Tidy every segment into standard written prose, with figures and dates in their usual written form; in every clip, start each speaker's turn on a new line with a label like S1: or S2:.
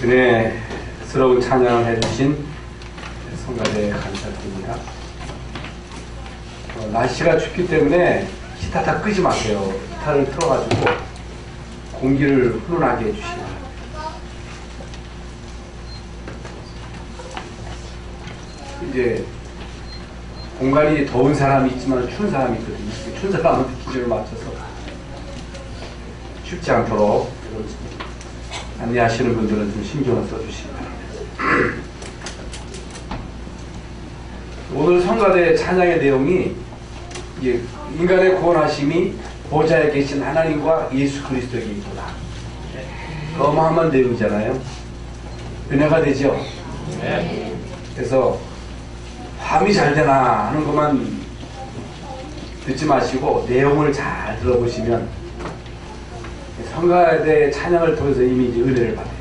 S1: 은혜스러운 찬양을 해주신 성가대 감사드립니다. 날씨가 춥기 때문에 기타 다 끄지 마세요. 기타를 틀어가지고 공기를 훈훈하게 해주시기 바랍니다. 이제 공간이 더운 사람이 있지만 추운 사람이 있거든요. 추운 사람은 기준을 맞춰서 춥지 않도록 안내하시는 분들은 좀 신경을 써주시기 바랍니다. 오늘 성가대 찬양의 내용이 인간의 구원하심이 보좌에 계신 하나님과 예수 그리스도에게 있구나. 어마어마한 내용이잖아요. 은혜가 되죠? 네. 그래서 화음이 잘 되나 하는 것만 듣지 마시고 내용을 잘 들어보시면 성가대 찬양을 통해서 이미 이제 은혜를 받아요.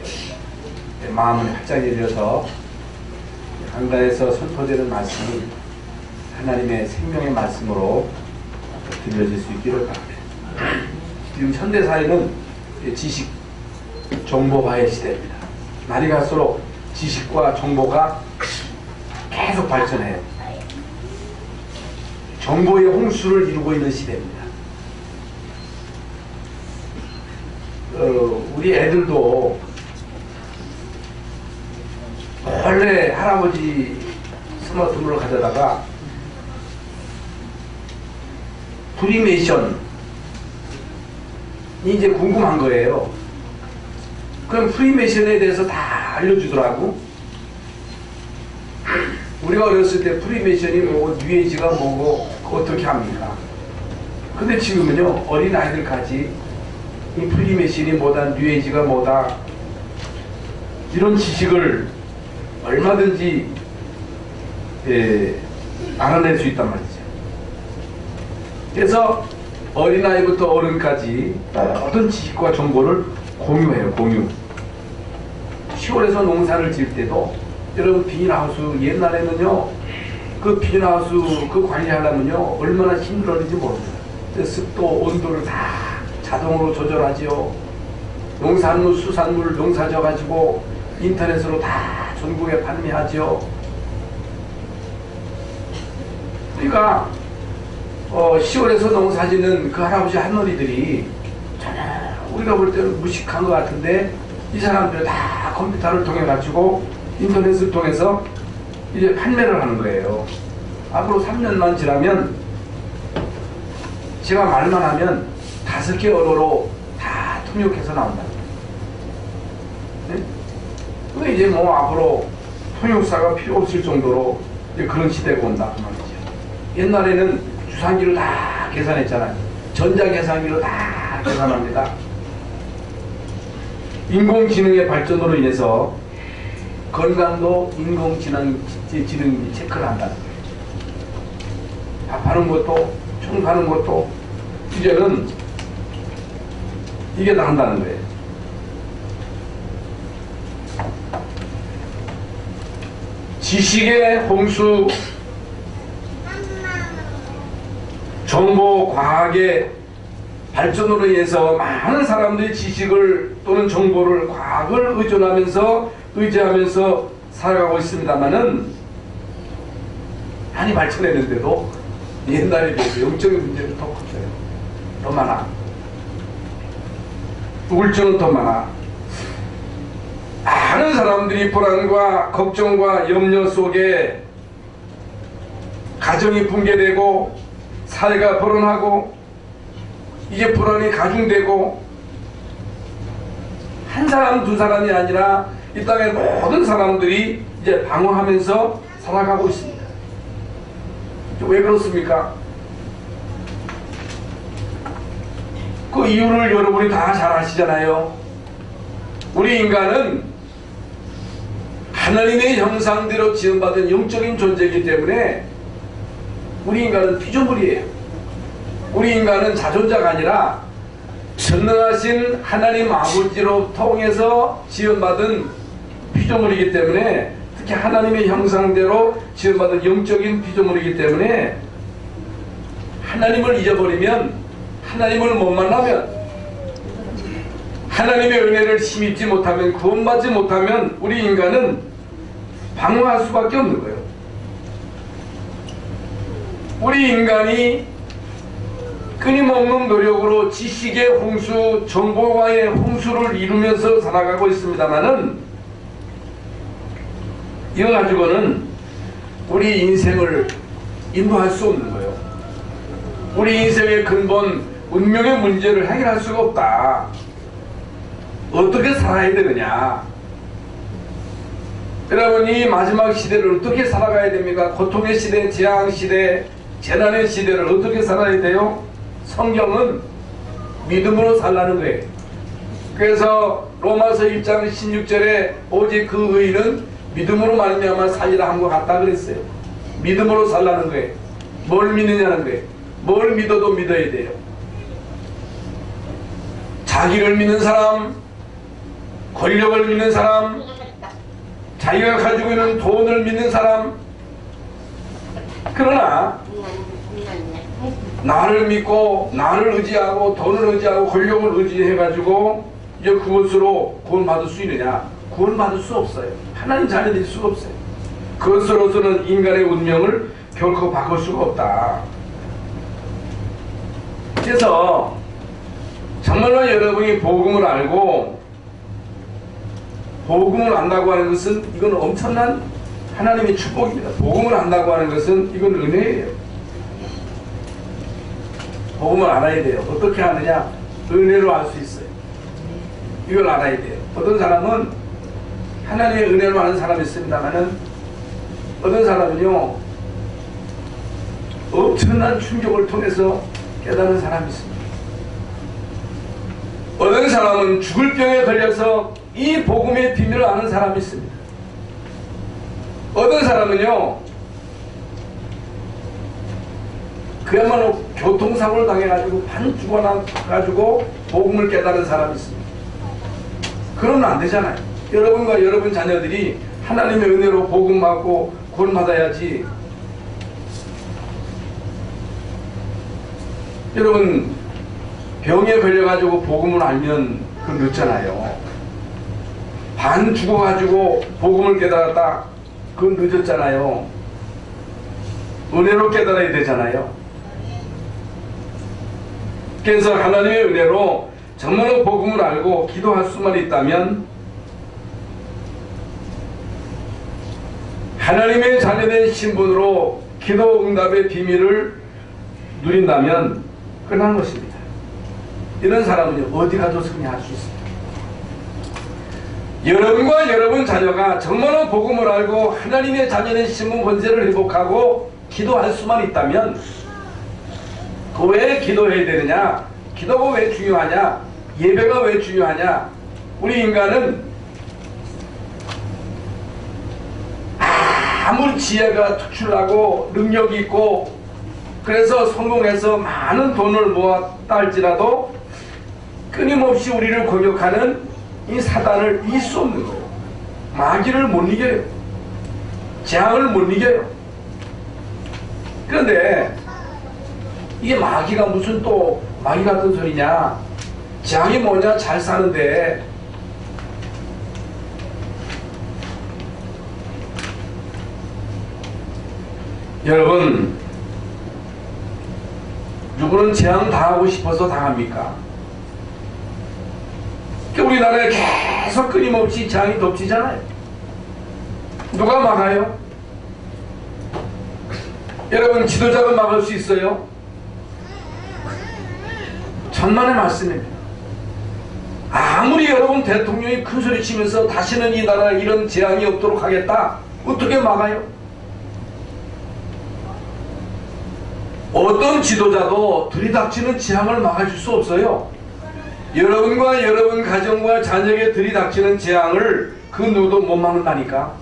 S1: 마음을 활짝 열려서 한가에서 선포되는 말씀이 하나님의 생명의 말씀으로 들려질 수 있기를 바랍니다. 지금 현대사회는 지식, 정보화의 시대입니다. 날이 갈수록 지식과 정보가 계속 발전해요. 정보의 홍수를 이루고 있는 시대입니다. 우리 애들도 원래 할아버지 스마트폰을 가져다가 프리메이션이 이제 궁금한 거예요. 그럼 프리메이션에 대해서 다 알려주더라고. 우리가 어렸을 때 프리메이션이 뭐고 뉴에이지가 뭐고 어떻게 합니까? 근데 지금은요 어린 아이들까지 이 프리메이션이 뭐다 뉴에이지가 뭐다 이런 지식을 얼마든지 알아낼 수 있단 말이죠. 그래서 어린아이부터 어른까지 모든 지식과 정보를 공유해요. 공유. 시골에서 농사를 지을 때도 여러분 비닐하우스 옛날에는요 그 비닐하우스 그 관리하려면요 얼마나 힘들었는지 모릅니다. 습도 온도를 다 자동으로 조절하지요. 농산물 수산물 농사져 가지고 인터넷으로 다 전국에 판매하지요. 그러니까 시골에서 농사짓는 그 할아버지 할머니들이 우리가 볼 때는 무식한 것 같은데 이 사람들 다 컴퓨터를 통해 가지고 인터넷을 통해서 이제 판매를 하는 거예요. 앞으로 3년만 지나면 제가 말만 하면 5개 언어로 다 통역해서 나온다. 네? 근데 이제 뭐 앞으로 통역사가 필요 없을 정도로 이제 그런 시대가 온다 그 말이죠. 옛날에는 주산기로 다 계산했잖아요. 전자계산기로 다 계산합니다. 인공지능의 발전으로 인해서 건강도 인공지능이 체크를 한다는 거예요. 밥하는 것도 총 가는 것도 이제는 이게 다 한다는 거예요. 지식의 홍수, 정보, 과학의 발전으로 인해서 많은 사람들이 지식을 또는 정보를 과학을 의지하면서 살아가고 있습니다만은 많이 발전했는데도 옛날에 비해서 영적인 문제는 더 커져요. 더 많아. 우울증은 더 많아. 많은 사람들이 불안과 걱정과 염려 속에 가정이 붕괴되고 사회가 불안하고 이게 불안이 가중되고 한 사람 두 사람이 아니라 이 땅의 모든 사람들이 이제 방황하면서 살아가고 있습니다. 왜 그렇습니까? 그 이유를 여러분이 다 잘 아시잖아요. 우리 인간은 하나님의 형상대로 지음받은 영적인 존재이기 때문에 우리 인간은 피조물이에요. 우리 인간은 자존자가 아니라 전능하신 하나님 아버지로 통해서 지음받은 피조물이기 때문에 특히 하나님의 형상대로 지음받은 영적인 피조물이기 때문에 하나님을 잊어버리면 하나님을 못 만나면 하나님의 은혜를 힘입지 못하면, 구원받지 못하면 우리 인간은 방황할 수밖에 없는 거예요. 우리 인간이 끊임없는 노력으로 지식의 홍수, 정보와의 홍수를 이루면서 살아가고 있습니다만은, 이거 가지고는 우리 인생을 인도할 수 없는 거예요. 우리 인생의 근본, 운명의 문제를 해결할 수가 없다. 어떻게 살아야 되느냐? 여러분, 이 마지막 시대를 어떻게 살아가야 됩니까? 고통의 시대, 재앙 시대, 재난의 시대를 어떻게 살아야 돼요? 성경은 믿음으로 살라는 거예요. 그래서 로마서 1장 16절에 오직 그 의인은 믿음으로 말미암아 살리라 한 것 같다 그랬어요. 믿음으로 살라는 거예요. 뭘 믿느냐는 거예요. 뭘 믿어도 믿어야 돼요. 자기를 믿는 사람, 권력을 믿는 사람, 자기가 가지고 있는 돈을 믿는 사람, 그러나 나를 믿고 나를 의지하고 돈을 의지하고 권력을 의지해가지고 이제 그것으로 구원받을 수 있느냐? 구원받을 수 없어요. 하나님 자녀될 수가 없어요. 그것으로서는 인간의 운명을 결코 바꿀 수가 없다. 그래서 정말로 여러분이 복음을 알고, 복음을 안다고 하는 것은 이건 엄청난 하나님의 축복입니다. 복음을 안다고 하는 것은 이건 은혜예요. 복음을 알아야 돼요. 어떻게 하느냐? 은혜로 알 수 있어요. 이걸 알아야 돼요. 어떤 사람은 하나님의 은혜로 아는 사람이 있습니다만은, 어떤 사람은요 엄청난 충격을 통해서 깨달은 사람이 있습니다. 어떤 사람은 죽을 병에 걸려서 이 복음의 비밀을 아는 사람이 있습니다. 어떤 사람은요 그야말로 교통사고를 당해가지고 반 죽어나가지고 복음을 깨달은 사람이 있습니다. 그러면 안 되잖아요. 여러분과 여러분 자녀들이 하나님의 은혜로 복음 받고 구원받아야지. 여러분 병에 걸려가지고 복음을 알면 그건 늦잖아요. 반 죽어가지고 복음을 깨달았다, 그건 늦었잖아요. 은혜로 깨달아야 되잖아요. 그래서 하나님의 은혜로 정말로 복음을 알고 기도할 수만 있다면, 하나님의 자녀된 신분으로 기도 응답의 비밀을 누린다면 끝난 것입니다. 이런 사람은요 어디 가도 승리할 수 있습니다. 여러분과 여러분 자녀가 정말로 복음을 알고 하나님의 자녀된 신분 권세를 회복하고 기도할 수만 있다면, 그 왜 기도해야 되느냐? 기도가 왜 중요하냐? 예배가 왜 중요하냐? 우리 인간은 아무리 지혜가 특출나고 능력이 있고 그래서 성공해서 많은 돈을 모았다 할지라도 끊임없이 우리를 공격하는 이 사단을 이길 수 없는 거예요. 마귀를 못 이겨요. 재앙을 못 이겨요. 그런데 이게 마귀가 무슨 또 마귀 같은 소리냐? 재앙이 뭐냐? 잘 사는데. 여러분, 누구는 재앙 당하고 싶어서 당합니까? 우리나라에 계속 끊임없이 재앙이 덮치잖아요. 누가 막아요? 여러분, 지도자가 막을 수 있어요? 천만의 말씀입니다. 아무리 여러분 대통령이 큰 소리 치면서 다시는 이 나라에 이런 재앙이 없도록 하겠다, 어떻게 막아요? 어떤 지도자도 들이닥치는 재앙을 막아줄 수 없어요. 여러분과 여러분 가정과 자녀에게 들이닥치는 재앙을 그 누구도 못 막는다니까.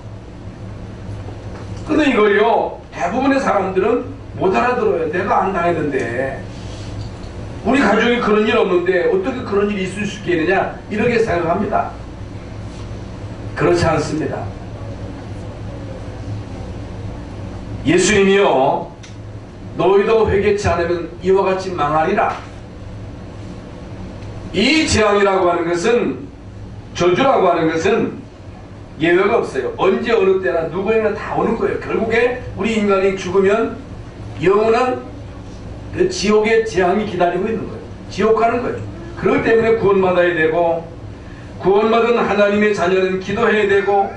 S1: 근데 이걸요 대부분의 사람들은 못 알아들어요. 내가 안 당했는데, 우리 가족이 그런 일 없는데 어떻게 그런 일이 있을 수 있겠느냐, 이렇게 생각합니다. 그렇지 않습니다. 예수님이요 너희도 회개치 않으면 이와 같이 망하리라. 이 재앙이라고 하는 것은, 저주라고 하는 것은 예외가 없어요. 언제 어느 때나 누구에게나 다 오는 거예요. 결국에 우리 인간이 죽으면 영원한 그 지옥의 재앙이 기다리고 있는 거예요. 지옥하는 거예요. 그렇기 때문에 구원받아야 되고, 구원받은 하나님의 자녀는 기도해야 되고,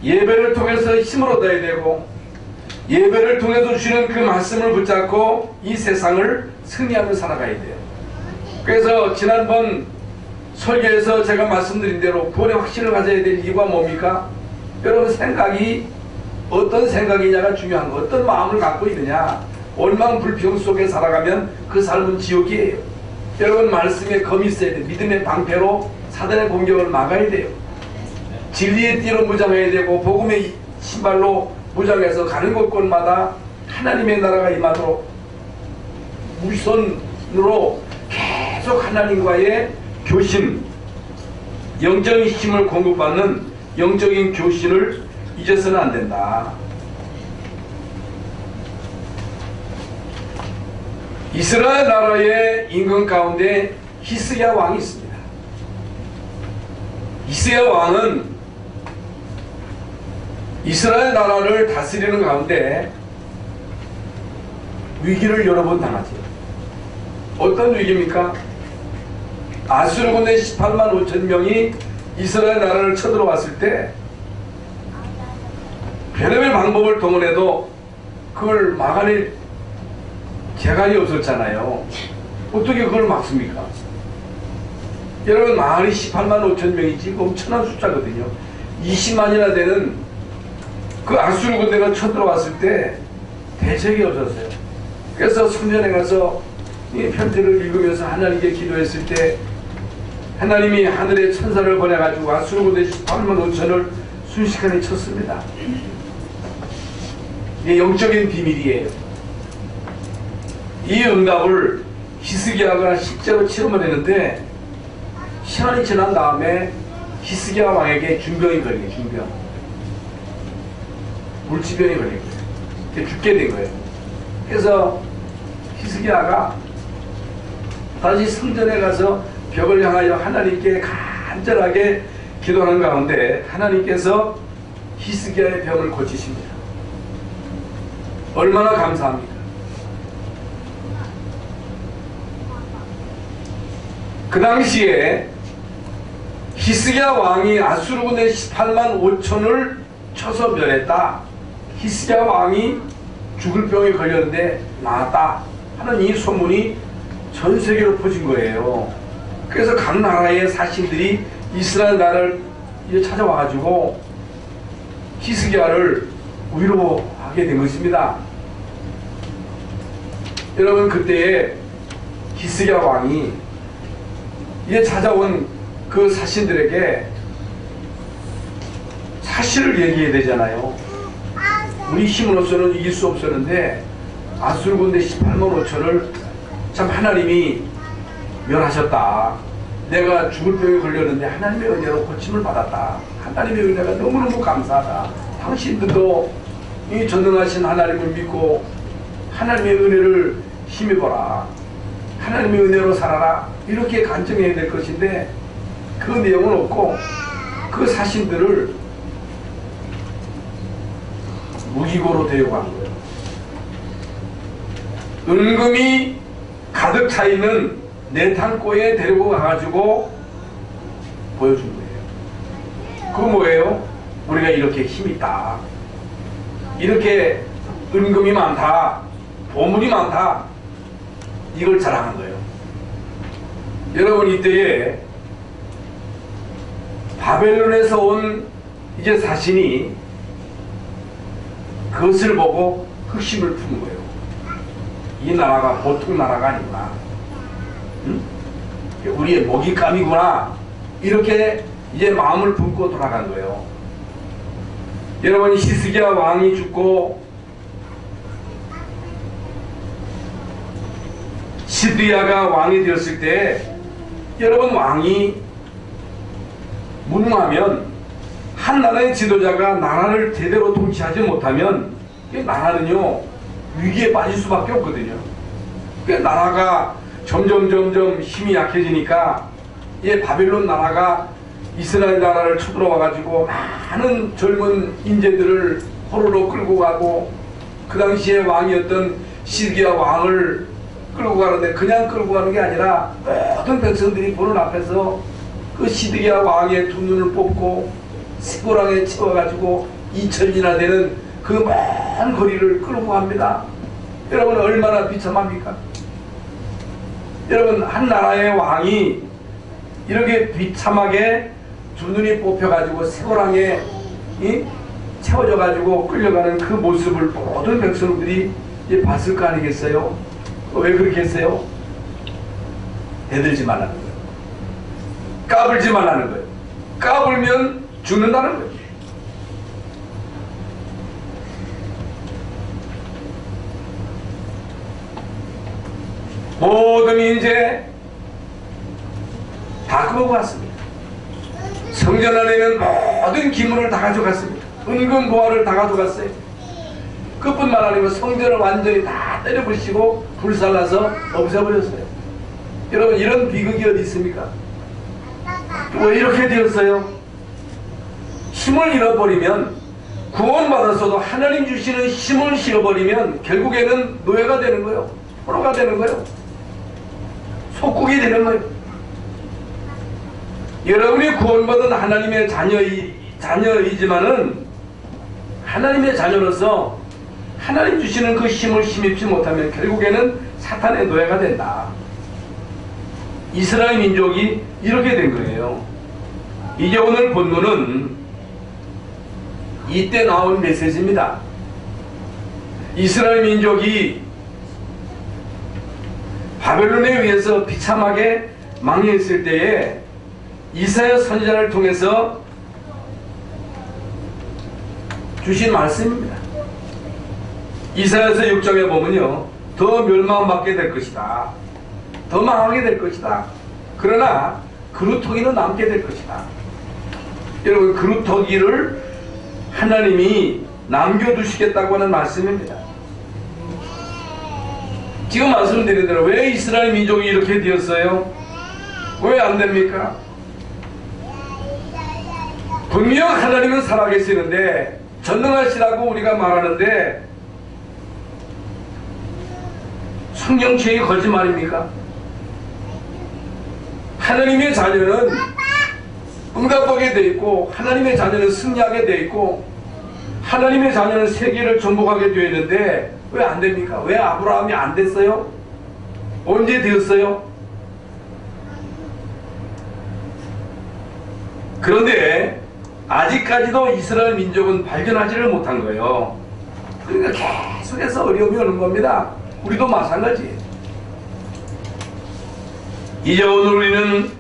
S1: 예배를 통해서 힘을 얻어야 되고, 예배를 통해서 주시는 그 말씀을 붙잡고 이 세상을 승리하며 살아가야 돼요. 그래서 지난번 설교에서 제가 말씀드린 대로 구원의 확신을 가져야 될 이유가 뭡니까? 여러분 생각이 어떤 생각이냐가 중요한 거. 어떤 마음을 갖고 있느냐. 원망불평 속에 살아가면 그 삶은 지옥이에요. 여러분 말씀에 검이 있어야 돼요. 믿음의 방패로 사단의 공격을 막아야 돼요. 진리의 띠로 무장해야 되고, 복음의 신발로 무장해서 가는 곳곳마다 하나님의 나라가 임하도록 무선으로 계속 하나님과의 교신, 영적인 힘을 공급받는 영적인 교신을 잊어서는 안 된다. 이스라엘 나라의 임금 가운데 히스기야 왕이 있습니다. 히스기야 왕은 이스라엘 나라를 다스리는 가운데 위기를 여러 번 당하죠. 어떤 위기입니까? 아수르 군대 18만 5천 명이 이스라엘 나라를 쳐들어왔을 때 별의별 방법을 동원해도 그걸 막아낼 재간이 없었잖아요. 어떻게 그걸 막습니까? 여러분 마을이 18만 5천 명이지 엄청난 숫자거든요. 20만이나 되는 그 아수르 군대가 쳐들어왔을 때 대책이 없었어요. 그래서 성전에 가서 이 편지를 읽으면서 하나님께 기도했을 때 하나님이 하늘의 천사를 보내가지고 아수르 군대 18만 5천을 순식간에 쳤습니다. 이게 영적인 비밀이에요. 이 응답을 히스기야가 실제로 체험을 했는데 시간이 지난 다음에 히스기야 왕에게 중병이 걸린 거예요. 중병. 물지병이 걸린 거예요. 죽게 된 거예요. 그래서 히스기야가 다시 성전에 가서 벽을 향하여 하나님께 간절하게 기도하는 가운데 하나님께서 히스기야의 병을 고치십니다. 얼마나 감사합니까? 그 당시에 히스기야 왕이 아수르 군대 18만 5천을 쳐서 멸했다. 히스기야 왕이 죽을 병에 걸렸는데 나았다 하는 이 소문이 전 세계로 퍼진 거예요. 그래서 각 나라의 사신들이 이스라엘 나라를 이제 찾아와가지고 히스기야를 위로하게 된 것입니다. 여러분 그때에 히스기야 왕이 이제 찾아온 그 사신들에게 사실을 얘기해야 되잖아요. 우리 힘으로서는 이길 수 없었는데 아수르 군대 18만 5천을 참 하나님이 멸하셨다. 내가 죽을 병에 걸렸는데 하나님의 은혜로 고침을 받았다. 하나님의 은혜가 너무너무 감사하다. 당신들도 이 전능하신 하나님을 믿고 하나님의 은혜를 힘입어라. 하나님의 은혜로 살아라. 이렇게 간증해야 될 것인데 그 내용은 없고 그 사신들을 무기고로 데려간 거예요. 은금이 가득 차 있는 내탄고에 데리고 가가지고 보여준 거예요. 그거 뭐예요? 우리가 이렇게 힘이 있다. 이렇게 은금이 많다. 보물이 많다. 이걸 자랑한 거예요. 여러분 이때에 바벨론에서 온 이제 사신이 그것을 보고 흑심을 푼 거예요. 이 나라가 보통 나라가 아니구나. 응? 우리의 먹잇감이구나. 이렇게 이제 마음을 품고 돌아간 거예요. 여러분 히스기야 왕이 죽고 시드야가 왕이 되었을 때 여러분 왕이 무능하면 한 나라의 지도자가 나라를 제대로 통치하지 못하면 이 나라는요 위기에 빠질 수밖에 없거든요. 그 나라가 점점 힘이 약해지니까 이 바빌론 나라가 이스라엘 나라를 쳐들어와 가지고 많은 젊은 인재들을 호로로 끌고 가고, 그 당시에 왕이었던 시드기야 왕을 끌고 가는데 그냥 끌고 가는 게 아니라 모든 백성들이 보는 앞에서 그 시드기야 왕의 두 눈을 뽑고 쇠고랑에 채워가지고 2000이나 되는 그 먼 거리를 끌고 갑니다. 여러분 얼마나 비참합니까? 여러분 한 나라의 왕이 이렇게 비참하게 두 눈이 뽑혀가지고 쇠고랑에 채워져가지고 끌려가는 그 모습을 모든 백성들이 봤을 거 아니겠어요? 왜 그렇게 했어요? 대들지 말라는 거예요. 까불지 말라는 거예요. 까불면 죽는다는 거예요. 모든 이제 다 끌고 갔습니다. 성전 안에는 모든 기물을 다 가져갔습니다. 은금 보화를 다 가져갔어요. 그뿐만 아니고 성전을 완전히 다 때려부시고 불살라서 없애버렸어요. 여러분 이런 비극이 어디 있습니까? 왜 이렇게 되었어요? 힘을 잃어버리면, 구원받았어도 하나님 주시는 힘을 잃어버리면 결국에는 노예가 되는 거예요. 포로가 되는 거예요. 속국이 되는 거예요. 여러분이 구원받은 하나님의 자녀이지만은 하나님의 자녀로서 하나님 주시는 그 힘을 힘입지 못하면 결국에는 사탄의 노예가 된다. 이스라엘 민족이 이렇게 된 거예요. 이제 오늘 본문은 이때 나온 메시지입니다. 이스라엘 민족이 바벨론에 의해서 비참하게 망해있을 때에 이사야 선지자를 통해서 주신 말씀입니다. 이사야서 6장에 보면요, 더 멸망받게 될 것이다, 더 망하게 될 것이다, 그러나 그루터기는 남게 될 것이다. 여러분 그루터기를 하나님이 남겨두시겠다고 하는 말씀입니다. 지금 말씀드린 대로 왜 이스라엘 민족이 이렇게 되었어요? 왜 안 됩니까? 분명 하나님은 살아계시는데, 전능하시라고 우리가 말하는데 성경책이 거짓말입니까? 하나님의 자녀는 응답하게 돼 있고, 하나님의 자녀는 승리하게 돼 있고, 하나님의 자녀는 세계를 정복하게 되어 있는데 왜 안 됩니까? 왜 아브라함이 안 됐어요? 언제 되었어요? 그런데 아직까지도 이스라엘 민족은 발견하지를 못한 거예요. 그러니까 계속해서 어려움이 오는 겁니다. 우리도 마찬가지예요. 이제 오늘 우리는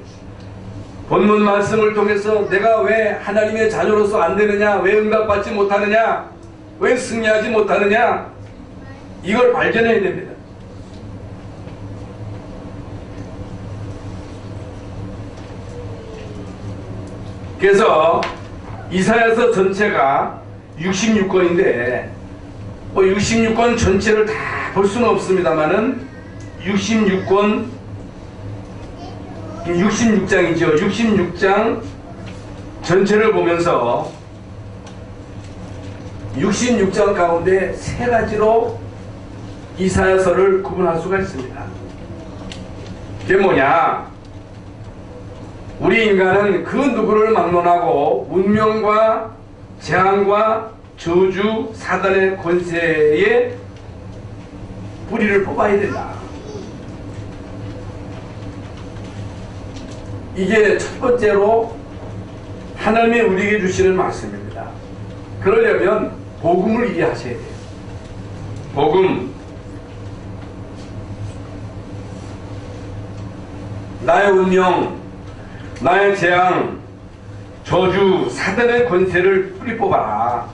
S1: 본문 말씀을 통해서 내가 왜 하나님의 자녀로서 안 되느냐, 왜 응답받지 못하느냐, 왜 승리하지 못하느냐, 이걸 발견해야 됩니다. 그래서 이사야서 전체가 66권인데 66권 전체를 다 볼 수는 없습니다만은 66장이죠. 66장 전체를 보면서 66장 가운데 세 가지로 이사야서를 구분할 수가 있습니다. 그게 뭐냐? 우리 인간은 그 누구를 막론하고 운명과 재앙과 저주, 사단의 권세에 뿌리를 뽑아야 된다. 이게 첫 번째로 하나님이 우리에게 주시는 말씀입니다. 그러려면 복음을 이해하셔야 돼요. 복음. 나의 운명, 나의 재앙, 저주, 사단의 권세를 뿌리 뽑아라.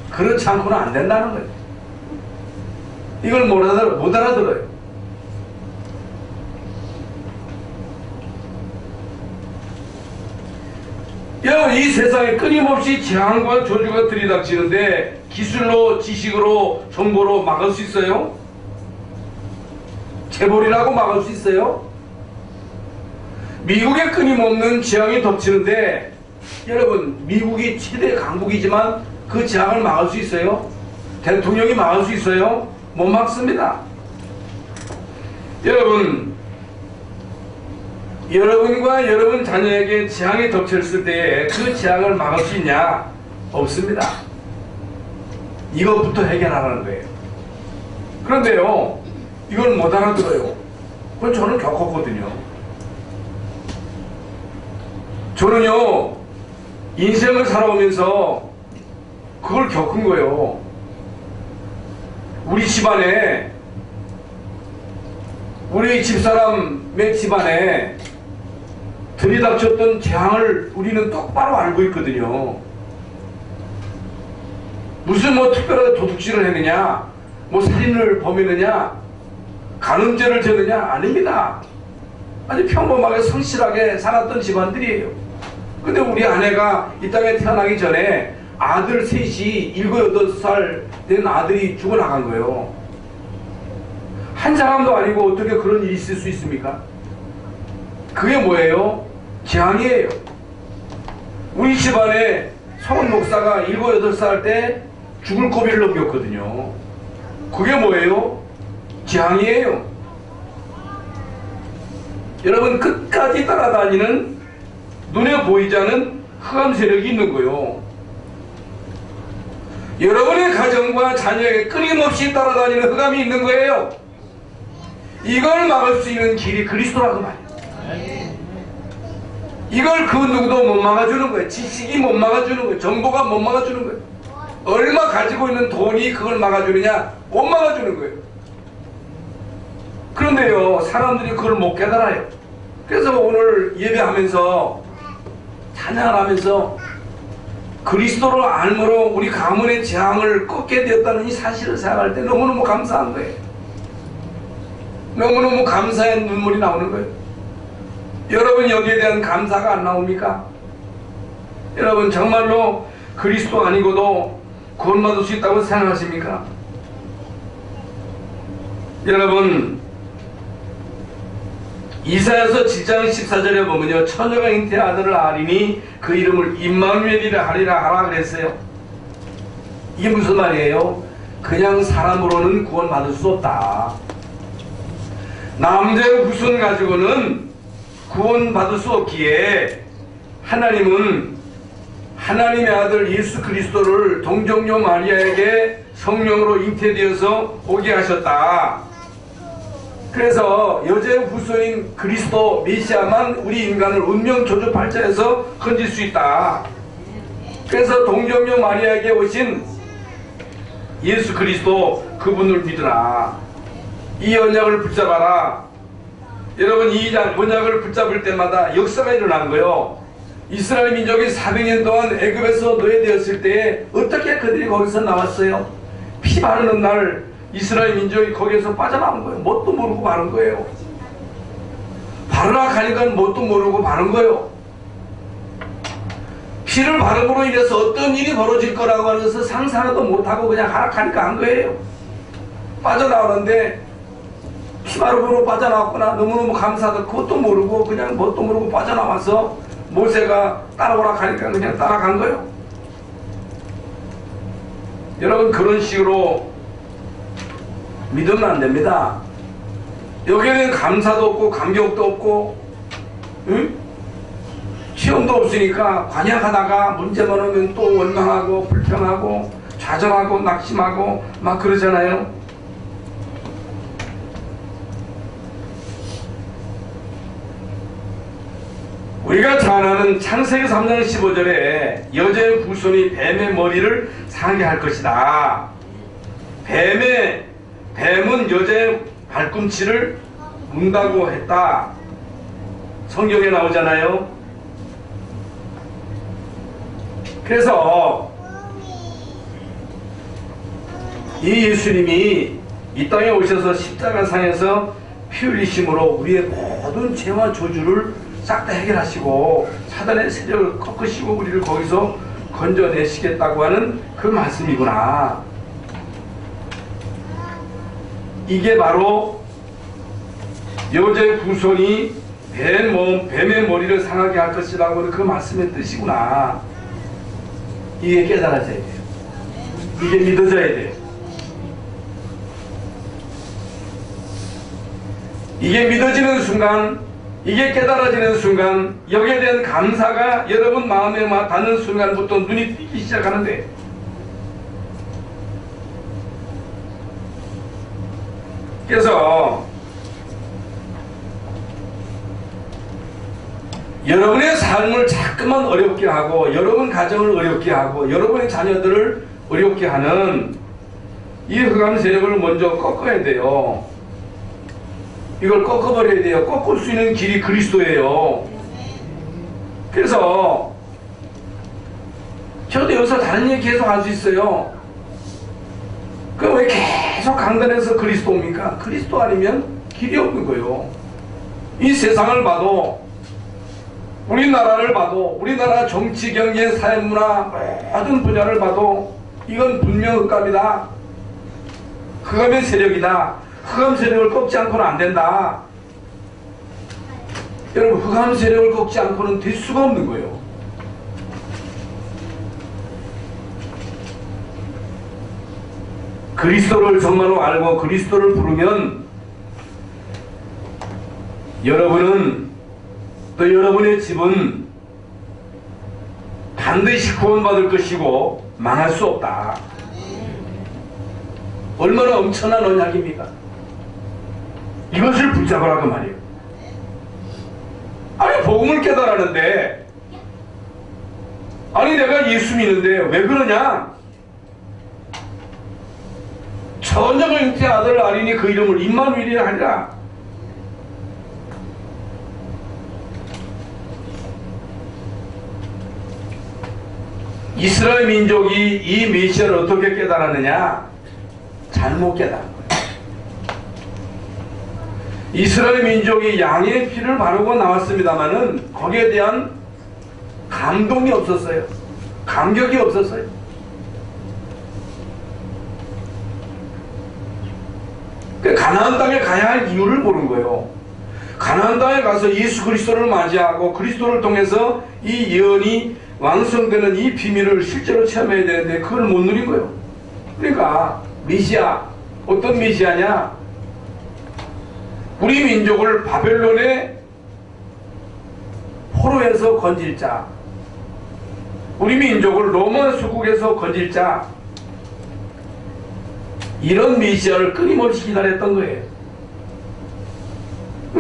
S1: 그렇지 않고는 안 된다는 거예요. 이걸 못 알아들어요. 이 세상에 끊임없이 재앙과 저주가 들이닥치는데 기술로, 지식으로, 정보로 막을 수 있어요? 재벌이라고 막을 수 있어요? 미국에 끊임없는 재앙이 덮치는데 여러분, 미국이 최대 강국이지만 그 재앙을 막을 수 있어요? 대통령이 막을 수 있어요? 못 막습니다. 여러분과 여러분 자녀에게 재앙이 덮쳤을 때에 그 재앙을 막을 수 있냐? 없습니다. 이것부터 해결하라는 거예요. 그런데요, 이걸 못 알아들어요. 그건 저는 겪었거든요. 저는요, 인생을 살아오면서 그걸 겪은 거예요. 우리 집안에, 우리 집사람의 집안에 들이닥쳤던 재앙을 우리는 똑바로 알고 있거든요. 무슨 뭐 특별하게 도둑질을 했느냐, 뭐 살인을 범했느냐, 간음죄를 졌느냐? 아닙니다. 아주 평범하게 성실하게 살았던 집안들이에요. 근데 우리 아내가 이 땅에 태어나기 전에 아들 셋이 7, 8살 된 아들이 죽어나간 거예요. 한 사람도 아니고 어떻게 그런 일이 있을 수 있습니까? 그게 뭐예요? 재앙이에요. 우리 집안에 성은 목사가 7, 8살 때 죽을 고비를 넘겼거든요. 그게 뭐예요? 재앙이에요. 여러분, 끝까지 따라다니는 눈에 보이지 않는 흑암 세력이 있는 거예요. 여러분의 가정과 자녀에게 끊임없이 따라다니는 흑암이 있는 거예요. 이걸 막을 수 있는 길이 그리스도라고 말이에요. 이걸 그 누구도 못 막아주는 거예요. 지식이 못 막아주는 거예요. 정보가 못 막아주는 거예요. 얼마 가지고 있는 돈이 그걸 막아주느냐? 못 막아주는 거예요. 그런데요, 사람들이 그걸 못 깨달아요. 그래서 오늘 예배하면서, 찬양을 하면서 그리스도를 알므로 우리 가문의 재앙을 꺾게 되었다는 이 사실을 생각할 때 너무너무 감사한 거예요. 너무너무 감사의 눈물이 나오는 거예요. 여러분, 여기에 대한 감사가 안 나옵니까? 여러분, 정말로 그리스도 아니고도 구원받을 수 있다고 생각하십니까? 여러분, 이사야서 7장 14절에 보면요, 처녀가 잉태한 아들을 아리니 그 이름을 임마누엘이라 하리라 하라 그랬어요. 이게 무슨 말이에요? 그냥 사람으로는 구원받을 수 없다. 남자의 후손 가지고는 구원받을 수 없기에 하나님은 하나님의 아들 예수 그리스도를 동정녀 마리아에게 성령으로 잉태되어서 오게 하셨다. 그래서 여자의 후손인 그리스도 메시아만 우리 인간을 운명 조주 팔자에서 건질 수 있다. 그래서 동정녀 마리아에게 오신 예수 그리스도, 그분을 믿으라. 이 언약을 붙잡아라. 여러분, 이 언약을 붙잡을 때마다 역사가 일어난 거예요. 이스라엘 민족이 400년 동안 애굽에서 노예되었을 때에 어떻게 그들이 거기서 나왔어요? 피 바르는 날 이스라엘 민족이 거기에서 빠져나온 거예요. 뭣도 모르고 바른 거예요. 바르라 하니까 뭣도 모르고 바른 거예요. 피를 바름으로 인해서 어떤 일이 벌어질 거라고 하면서 상상도 못하고 그냥 하락하니까 한 거예요. 빠져나오는데 피 바름으로 빠져나왔구나, 너무너무 감사하다. 그것도 모르고 그냥 뭣도 모르고 빠져나와서 모세가 따라오라 하니까 그냥 따라간 거예요. 여러분, 그런 식으로 믿으면 안 됩니다. 여기에는 감사도 없고 감격도 없고, 응? 시험도 없으니까 관약하다가 문제만 오면 또 원망하고 불평하고 좌절하고 낙심하고 막 그러잖아요. 우리가 잘 아는 창세기 3장 15절에 여자의 후손이 뱀의 머리를 상하게 할 것이다. 뱀은 여자의 발꿈치를 문다고 했다. 성경에 나오잖아요. 그래서 이 예수님이 이 땅에 오셔서 십자가상에서 피 흘리심으로 우리의 모든 죄와 저주를 싹 다 해결하시고 사단의 세력을 꺾으시고 우리를 거기서 건져내시겠다고 하는 그 말씀이구나. 이게 바로 여자의 후손이 뱀의 머리를 상하게 할 것이라고 그 말씀의 뜻이구나. 이게 깨달아져야 돼요. 이게 믿어져야 돼요. 이게 믿어지는 순간, 이게 깨달아지는 순간, 여기에 대한 감사가 여러분 마음에 닿는 순간부터 눈이 띄기 시작하는데, 그래서 여러분의 삶을 자꾸만 어렵게 하고, 여러분 가정을 어렵게 하고, 여러분의 자녀들을 어렵게 하는 이 흑암 세력을 먼저 꺾어야 돼요. 이걸 꺾어버려야 돼요. 꺾을 수 있는 길이 그리스도예요. 그래서 저도 여기서 다른 얘기 계속 할 수 있어요. 그럼 왜 계속 강단에서 그리스도입니까? 그리스도 아니면 길이 없는 거예요. 이 세상을 봐도, 우리나라를 봐도, 우리나라 정치, 경제, 사회문화 모든 분야를 봐도 이건 분명 흑암이다. 흑암의 세력이다. 흑암 세력을 꺾지 않고는 안 된다. 여러분, 흑암 세력을 꺾지 않고는 될 수가 없는 거예요. 그리스도를 정말로 알고 그리스도를 부르면 여러분은, 또 여러분의 집은 반드시 구원받을 것이고 망할 수 없다. 얼마나 엄청난 언약입니까? 이것을 붙잡으라고 말이에요. 아니, 복음을 깨달았는데, 아니 내가 예수 믿는데 왜 그러냐? 천녀가 잉태 아들 아리니 그 이름을 임마누엘이라 하리라. 이스라엘 민족이 이 메시아를 어떻게 깨달았느냐? 잘못 깨달은 거예요. 이스라엘 민족이 양의 피를 바르고 나왔습니다마는 거기에 대한 감동이 없었어요. 감격이 없었어요. 가나안 땅에 가야 할 이유를 모르는 거예요. 가나안 땅에 가서 예수 그리스도를 맞이하고 그리스도를 통해서 이 예언이 완성되는 이 비밀을 실제로 체험해야 되는데 그걸 못 누린 거예요. 그러니까 메시아, 어떤 메시아냐? 우리 민족을 바벨론의 포로에서 건질 자, 우리 민족을 로마 수국에서 건질 자, 이런 메시아를 끊임없이 기다렸던 거예요.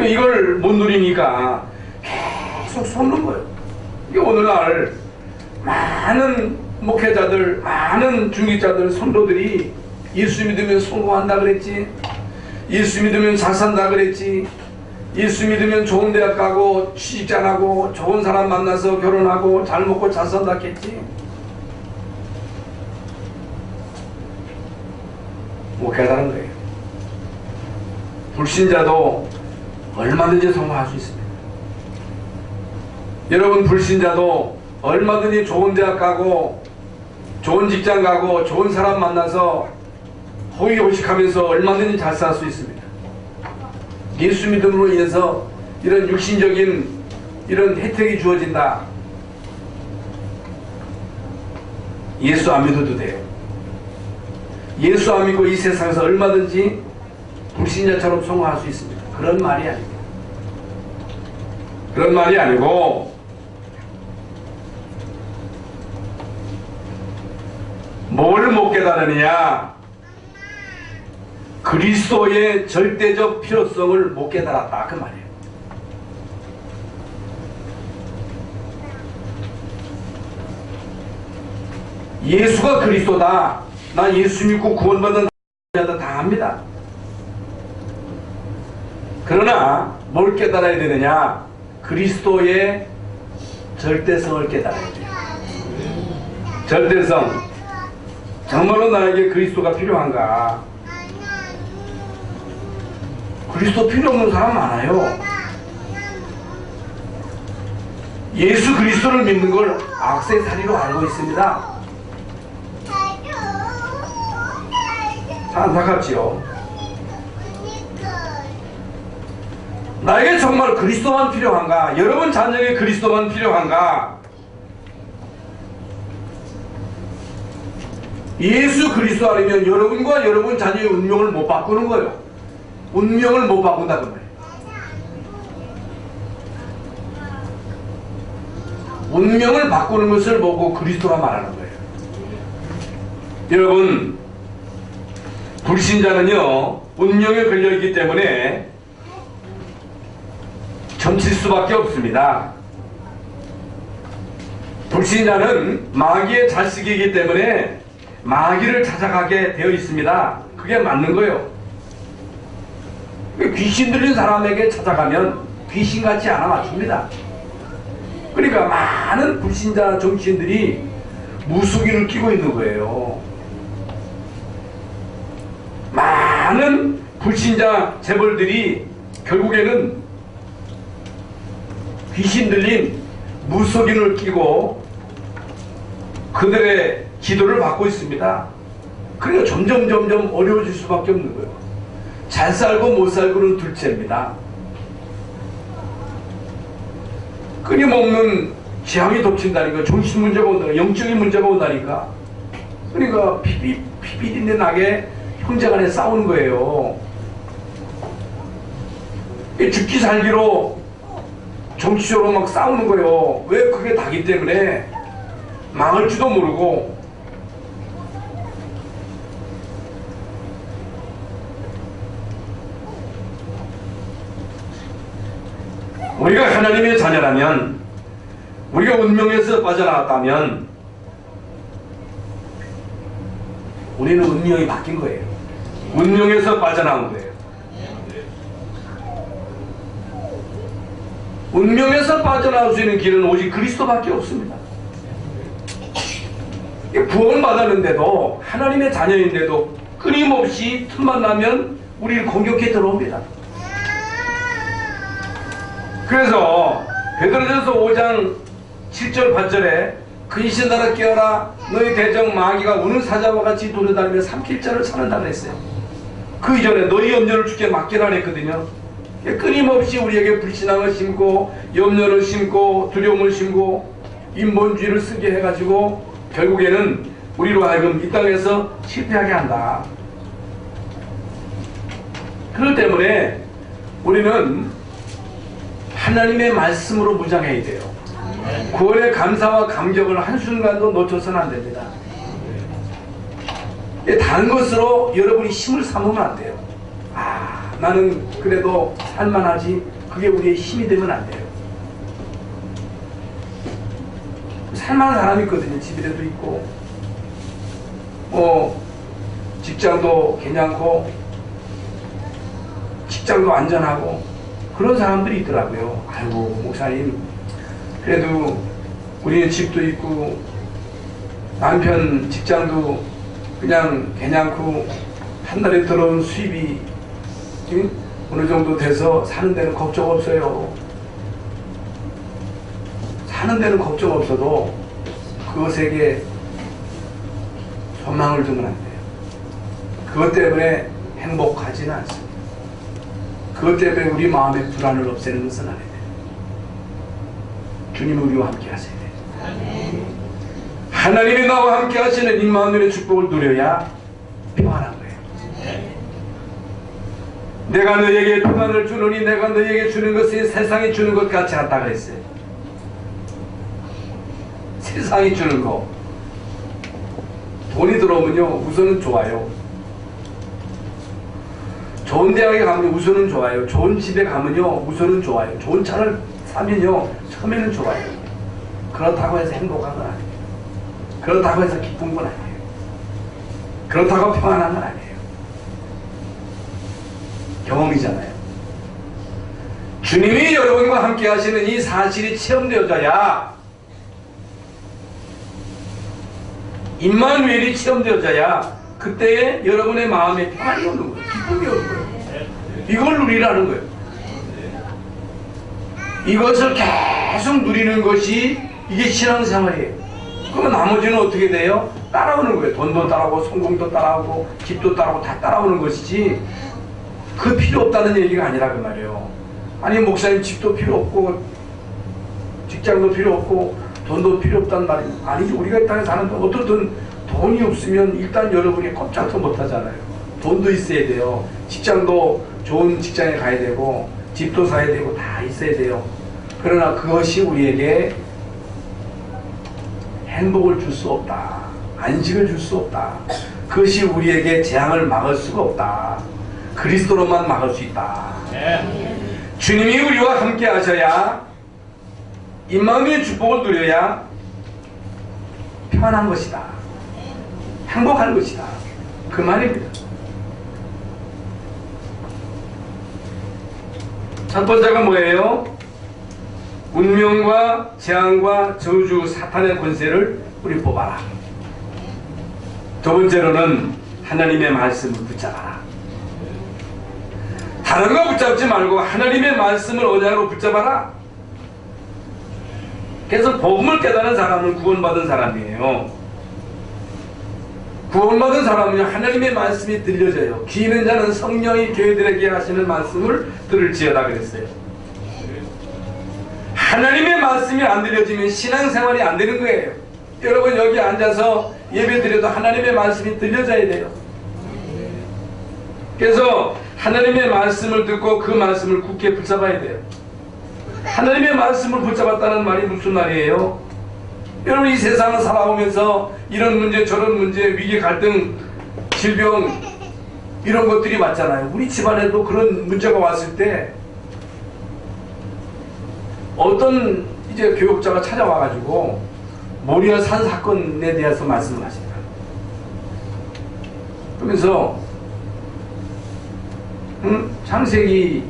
S1: 이걸 못 누리니까 계속 솟는 거예요. 이게 오늘날 많은 목회자들, 많은 중직자들, 성도들이 예수 믿으면 성공한다 그랬지, 예수 믿으면 잘 산다 그랬지, 예수 믿으면 좋은 대학 가고 취직 잘하고 좋은 사람 만나서 결혼하고 잘 먹고 잘 산다 했지. 못 깨달은 거예요. 불신자도 얼마든지 성공할 수 있습니다. 여러분, 불신자도 얼마든지 좋은 대학 가고 좋은 직장 가고 좋은 사람 만나서 호의호식하면서 얼마든지 잘 살 수 있습니다. 예수 믿음으로 인해서 이런 육신적인 이런 혜택이 주어진다. 예수 안 믿어도 돼요. 예수 안 믿고 이 세상에서 얼마든지 불신자처럼 성공할 수 있습니다. 그런 말이 아닙니다. 그런 말이 아니고, 뭘 못 깨달으느냐? 그리스도의 절대적 필요성을 못 깨달았다, 그 말이에요. 예수가 그리스도다. 나 예수 믿고 구원받는 자들 다 합니다. 그러나 뭘 깨달아야 되느냐? 그리스도의 절대성을 깨달아야 돼요. 절대성. 정말로 나에게 그리스도가 필요한가? 그리스도 필요 없는 사람 많아요. 예수 그리스도를 믿는 걸 악세사리로 알고 있습니다. 안타깝지요. 나에게 정말 그리스도만 필요한가? 여러분 자녀에게 그리스도만 필요한가? 예수 그리스도 아니면 여러분과 여러분 자녀의 운명을 못 바꾸는 거예요. 운명을 못 바꾼다 그 말이에요. 운명을 바꾸는 것을 보고 그리스도라 말하는 거예요. 여러분, 불신자는요 운명에 걸려있기 때문에 점칠 수밖에 없습니다. 불신자는 마귀의 자식이기 때문에 마귀를 찾아가게 되어 있습니다. 그게 맞는 거예요. 귀신 들린 사람에게 찾아가면 귀신같이 하나 맞춥니다. 그러니까 많은 불신자 정치인들이 무속인을 끼고 있는 거예요. 많은 불신자 재벌들이 결국에는 귀신 들린 무속인을 끼고 그들의 기도를 받고 있습니다. 그러니까 점점 어려워질 수밖에 없는 거예요. 잘 살고 못 살고는 둘째입니다. 끊임없는 재앙이 덮친다니까, 정신 문제가 온다니까, 영적인 문제가 온다니까. 그러니까 피비린내 나게 형제간에 싸우는 거예요. 죽기 살기로 정치적으로 막 싸우는 거예요. 왜? 그게 다기 때문에 망할지도 모르고. 우리가 하나님의 자녀라면, 우리가 운명에서 빠져나왔다면 우리는 운명이 바뀐 거예요. 운명에서 빠져나온 거예요. 운명에서 빠져나올 수 있는 길은 오직 그리스도밖에 없습니다. 구원을 받았는데도, 하나님의 자녀인데도 끊임없이 틈만 나면 우리를 공격해 들어옵니다. 그래서 베드로전서 5장 7절 8절에 근신 나라 깨어라, 너희 대적 마귀가 우는 사자와 같이 돌아다니며 삼킬 자를 찾는다 그랬어요. 그 이전에 너희 염려를 주께 맡기라 했거든요. 끊임없이 우리에게 불신앙을 심고 염려를 심고 두려움을 심고 인본주의를 쓰게 해가지고 결국에는 우리로 하여금 이 땅에서 실패하게 한다. 그렇기 때문에 우리는 하나님의 말씀으로 무장해야 돼요. 구원의 감사와 감격을 한순간도 놓쳐서는 안 됩니다. 다른 것으로 여러분이 힘을 삼으면 안 돼요. 나는 그래도 살만하지, 그게 우리의 힘이 되면 안 돼요. 살만한 사람이 있거든요. 집에도 있고 직장도 괜찮고 직장도 안전하고 그런 사람들이 있더라고요. 아이고 목사님, 그래도 우리는 집도 있고 남편 직장도 그냥 괜찮고 한 달에 들어온 수입이 어느 정도 돼서 사는 데는 걱정 없어요. 사는 데는 걱정 없어도 그것에게 소망을 두면 안 돼요. 그것 때문에 행복하지는 않습니다. 그것 때문에 우리 마음의 불안을 없애는 것은 아니에요. 주님 우리와 함께 하셔야 돼요. 하나님이 나와 함께 하시는 임마누엘의 축복을 누려야 평안한 거예요. 내가 너에게 평안을 주노니 내가 너에게 주는 것이 세상이 주는 것 같지 않다 그랬어요. 세상이 주는 거, 돈이 들어오면요 우선은 좋아요. 좋은 대학에 가면 우선은 좋아요. 좋은 집에 가면요 우선은 좋아요. 좋은 차를 사면요 처음에는 좋아요. 그렇다고 해서 행복한 건 아니에요. 그렇다고 해서 기쁜 건 아니에요. 그렇다고 평안한 건 아니에요. 경험이잖아요. 주님이 여러분과 함께 하시는 이 사실이 체험되어져야, 임마누엘이 체험되어져야 그때에 여러분의 마음에 평안이 오는 거예요. 기쁨이 오는 거예요. 이걸 누리라는 거예요. 이것을 계속 누리는 것이 이게 신앙생활이에요. 그러면 나머지는 어떻게 돼요? 따라오는 거예요. 돈도 따라오고 성공도 따라오고 집도 따라오고 다 따라오는 것이지 그 필요 없다는 얘기가 아니라 그 말이에요. 아니 목사님 집도 필요 없고 직장도 필요 없고 돈도 필요 없단 말입니다. 아니지, 우리가 이 땅에 사는데 어떻든 돈이 없으면 일단 여러분이 꼼짝도 못하잖아요. 돈도 있어야 돼요. 직장도 좋은 직장에 가야 되고 집도 사야 되고 다 있어야 돼요. 그러나 그것이 우리에게 행복을 줄 수 없다. 안식을 줄 수 없다. 그것이 우리에게 재앙을 막을 수가 없다. 그리스도로만 막을 수 있다. 주님이 우리와 함께 하셔야 임마누엘 축복을 누려야 편한 것이다. 행복할 것이다. 그 말입니다. 첫 번째가 뭐예요? 운명과 재앙과 저주 사탄의 권세를 우리 뽑아라. 두 번째로는 하나님의 말씀을 붙잡아라. 다른 거 붙잡지 말고 하나님의 말씀을 언약으로 붙잡아라. 그래서 복음을 깨달은 사람은 구원받은 사람이에요. 구원받은 사람은 하나님의 말씀이 들려져요. 귀 있는 자는 성령이 교회들에게 하시는 말씀을 들을지어다 그랬어요. 하나님의 말씀이 안 들려지면 신앙생활이 안 되는 거예요. 여러분 여기 앉아서 예배 드려도 하나님의 말씀이 들려져야 돼요. 그래서 하나님의 말씀을 듣고 그 말씀을 굳게 붙잡아야 돼요. 하나님의 말씀을 붙잡았다는 말이 무슨 말이에요? 여러분 이 세상을 살아오면서 이런 문제 저런 문제 위기 갈등 질병 이런 것들이 왔잖아요. 우리 집안에도 그런 문제가 왔을 때 어떤 이제 교육자가 찾아와가지고 모리아 산 사건에 대해서 말씀을 하십니다. 그러면서 창세기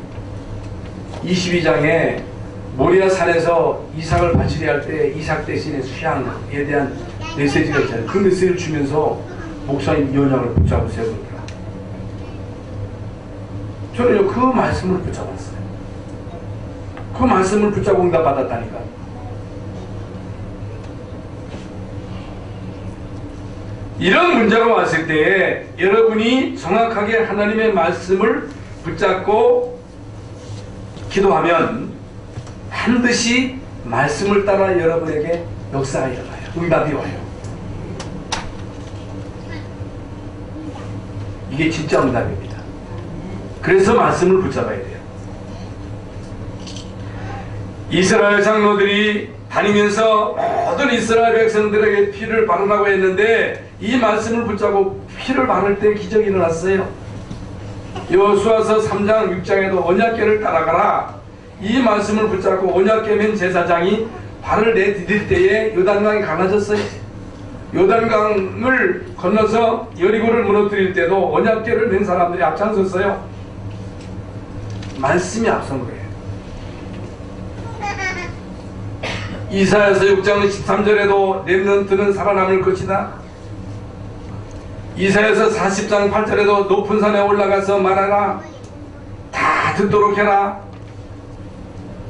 S1: 22장에 모리아 산에서 이삭을 바치려 할 때 이삭 대신에 수양에 대한 메시지가 있잖아요. 그 메시지를 주면서 목사님 연약을 붙잡으세요 그러더라. 저는요 그 말씀을 붙잡았어요. 그 말씀을 붙잡고 응답 받았다니까. 이런 문제가 왔을 때에 여러분이 정확하게 하나님의 말씀을 붙잡고 기도하면 반드시 말씀을 따라 여러분에게 역사가 일어나요. 응답이 와요. 이게 진짜 응답입니다. 그래서 말씀을 붙잡아야 돼요. 이스라엘 장로들이 다니면서 모든 이스라엘 백성들에게 피를 바르라고 했는데 이 말씀을 붙잡고 피를 바를 때 기적이 일어났어요. 여호수아서 3장 6장에도 언약궤를 따라가라. 이 말씀을 붙잡고 언약궤 맨 제사장이 발을 내디딜 때에 요단강이 갈라졌어요. 요단강을 건너서 여리고를 무너뜨릴 때도 언약궤를 맨 사람들이 앞장섰어요. 말씀이 앞선 거예요. 이사야서 6장 13절에도 렘넌트는 살아남을 것이다. 이사야서 40장 8절에도 높은 산에 올라가서 말하라. 다 듣도록 해라.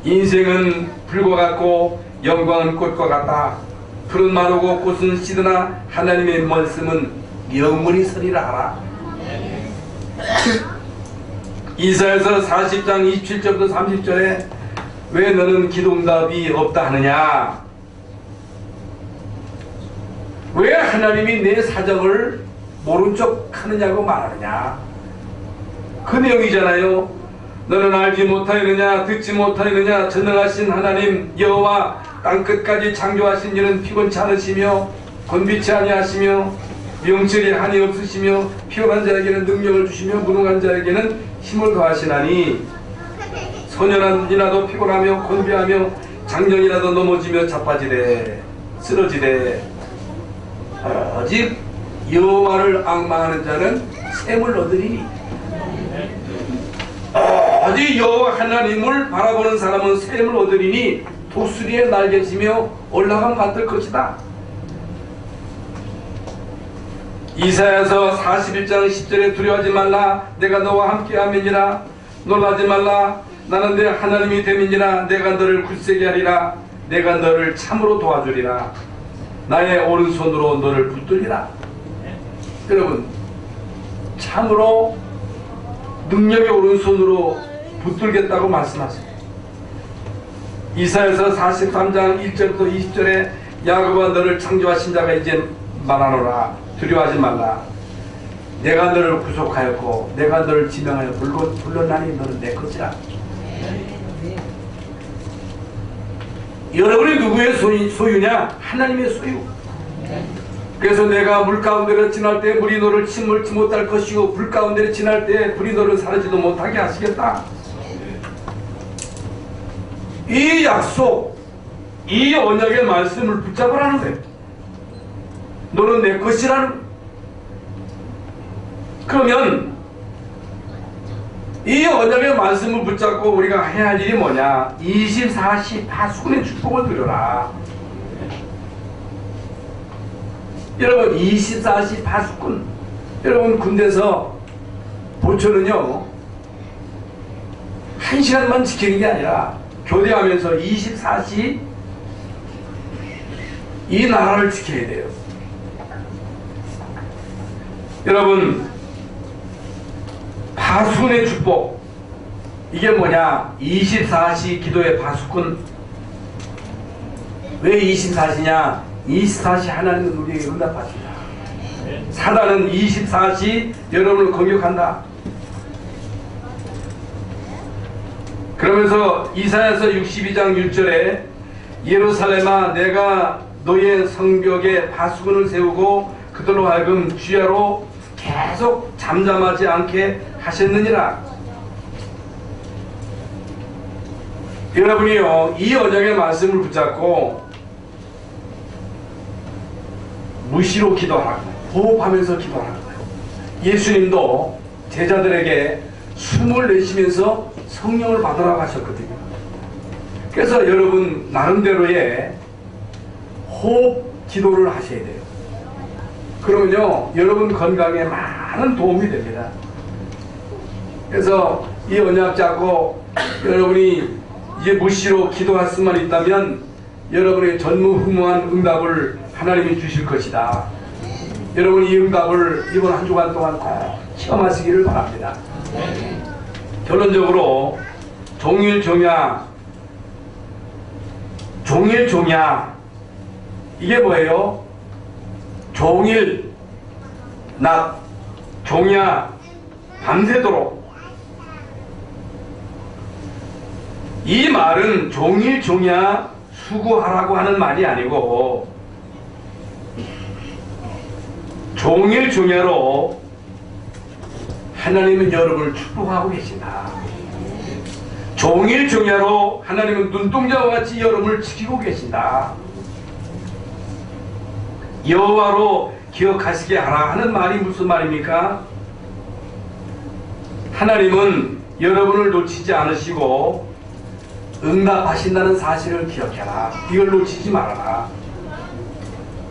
S1: 인생은 불과 같고 영광은 꽃과 같다. 풀은 마르고 꽃은 시드나 하나님의 말씀은 영원히 서리라 하라. 이사야서 40장 27절부터 30절에 왜 너는 기도응답이 없다 하느냐? 왜 하나님이 내 사정을 모른 척 하느냐고 말하느냐? 그 내용이잖아요. 너는 알지 못하였느냐 듣지 못하였느냐 전능하신 하나님 여호와 땅끝까지 창조하신 이는 피곤치 않으시며 건비치 아니하시며 명철이 한이 없으시며 피곤한 자에게는 능력을 주시며 무능한 자에게는 힘을 더하시나니 소년이라도 피곤하며 건비하며 장년이라도 넘어지며 자빠지되 쓰러지되 오직 여호와를 앙망하는 자는 샘을 얻으리니 오직 여호와 하나님을 바라보는 사람은 샘을 얻으리니 독수리의 날개치며 올라감 같을 것이다. 이사야서 41장 10절에 두려워하지 말라. 내가 너와 함께함이니라. 놀라지 말라. 나는 내 하나님이 됨이니라. 내가 너를 굳세게 하리라. 내가 너를 참으로 도와주리라. 나의 오른손으로 너를 붙들리라. 여러분 참으로 능력의 오른손으로 붙들겠다고 말씀하세요. 이사야서 43장 1절부터 20절에 야곱아 너를 창조하신 자가 이제 말하노라. 두려워하지 말라. 내가 너를 구속하였고 내가 너를 지명하여 불렀나니 너는 내 것이라. 여러분이 누구의 소유냐? 하나님의 소유. 그래서 내가 물 가운데를 지날 때 물이 너를 침몰치 못할 것이고 불 가운데를 지날 때 불이 너를 사르지도 못하게 하시겠다. 이 약속, 이 언약의 말씀을 붙잡으라는 거예요. 너는 내 것이라는 거예요. 그러면 이 언약의 말씀을 붙잡고 우리가 해야 할 일이 뭐냐? 24시 파수꾼의 축복을 누려라. 여러분 24시 파수꾼, 여러분 군대에서 보초는요 1시간만 지키는 게 아니라 교대하면서 24시 이 나라를 지켜야 돼요. 여러분 파수꾼의 축복, 이게 뭐냐? 24시 기도의 파수꾼. 왜 24시냐? 24시 하나님은 우리에게 응답하십니다. 사단은 24시 여러분을 공격한다. 그러면서 이사야서 62장 6절에 예루살렘아 내가 너의 성벽에 파수꾼을 세우고 그들로 하여금 주야로 계속 잠잠하지 않게 하셨느니라. 여러분이요 이 언약의 말씀을 붙잡고 무시로 기도하라고, 호흡하면서 기도하라고. 예수님도 제자들에게 숨을 내쉬면서 성령을 받으라고 하셨거든요. 그래서 여러분 나름대로의 호흡 기도를 하셔야 돼요. 그러면요 여러분 건강에 많은 도움이 됩니다. 그래서 이 언약 잡고 여러분이 이제 무시로 기도할 수만 있다면 여러분의 전무후무한 응답을 하나님이 주실 것이다. 여러분 이 응답을 이번 한 주간 동안 꼭 체험하시기를 바랍니다. 결론적으로 종일종야 이게 뭐예요? 종일 낮 종야 밤새도록. 이 말은 종일종야 수고하라고 하는 말이 아니고 종일종야로 하나님은 여러분을 축복하고 계신다. 종일종야로 하나님은 눈동자와 같이 여러분을 지키고 계신다. 여호와로 기억하시게 하라 하는 말이 무슨 말입니까? 하나님은 여러분을 놓치지 않으시고 응답하신다는 사실을 기억해라. 이걸 놓치지 말아라.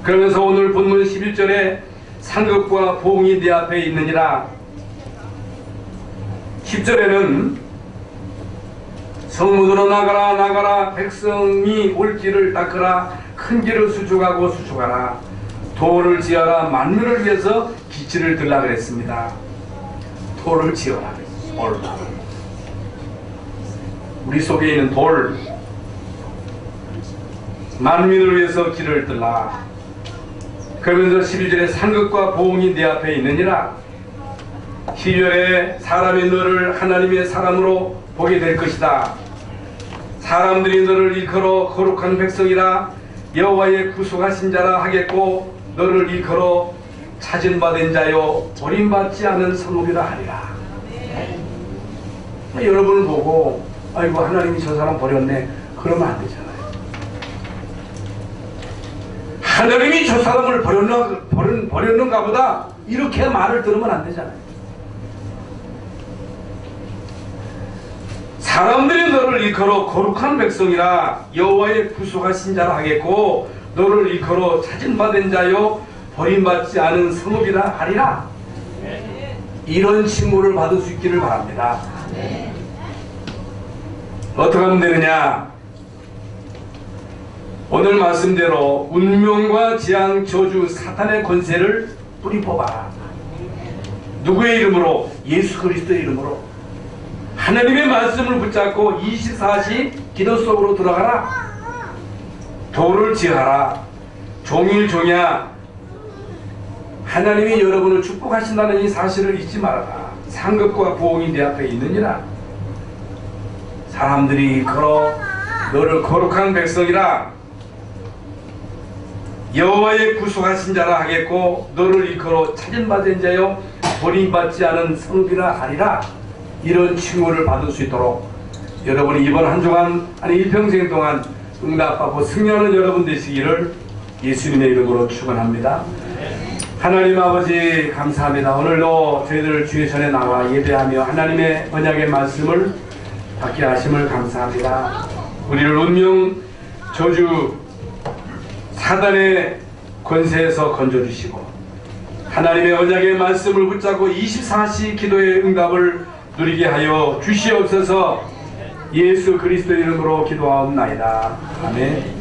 S1: 그러면서 오늘 본문 11절에 상급과 보응이 내 앞에 있느니라. 10절에는 성문으로 나가라 나가라 백성이 올 길을 닦으라 큰 길을 수축하고 수축하라 돌을 지어라 만민을 위해서 기치를 들라 그랬습니다. 돌을 지어라. 돌. 우리 속에 있는 돌, 만민을 위해서 길을 들라. 그러면서 11절에 상급과 보응이 내 앞에 있느니라. 12절에 사람이 너를 하나님의 사람으로 보게 될 것이다. 사람들이 너를 일컬어 거룩한 백성이라 여호와의 구속하신 자라 하겠고 너를 일컬어 찾은받은 자요 버림받지 않은 성읍이라 하리라. 여러분을 보고 아이고 하나님이 저 사람 버렸네 그러면 안 되잖아요. 하나님이 저 사람을 버렸는가 보다 이렇게 말을 들으면 안 되잖아요. 사람들이 너를 일컬어 거룩한 백성이라 여호와의 구속하신 자라 하겠고 너를 일컬어 찾은받은 자요 버림받지 않은 성읍이라 하리라. 이런 칭호를 받을 수 있기를 바랍니다. 어떻게 하면 되느냐? 오늘 말씀대로 운명과 재앙, 저주, 사탄의 권세를 뿌리 뽑아라. 누구의 이름으로? 예수 그리스도의 이름으로. 하나님의 말씀을 붙잡고 24시 기도 속으로 들어가라. 도를 지하라. 종일종야 하나님이 여러분을 축복하신다는 이 사실을 잊지 말아라. 상급과 부흥이 내 앞에 있느니라. 사람들이 걸어 너를 거룩한 백성이라 여호와의 구속하신 자라 하겠고 너를 일컬어 찾은받은 자여 버림받지 않은 성비라 하리라. 이런 칭호를 받을 수 있도록 여러분이 이번 한 주간 아니 일평생 동안 응답받고 승리하는 여러분 되시기를 예수님의 이름으로 축원합니다. 하나님 아버지 감사합니다. 오늘도 저희들 주의 전에 나와 예배하며 하나님의 언약의 말씀을 받게 하심을 감사합니다. 우리를 운명 저주 사단의 권세에서 건져주시고 하나님의 언약의 말씀을 붙잡고 24시 기도의 응답을 누리게 하여 주시옵소서. 예수 그리스도 이름으로 기도하옵나이다. 아멘.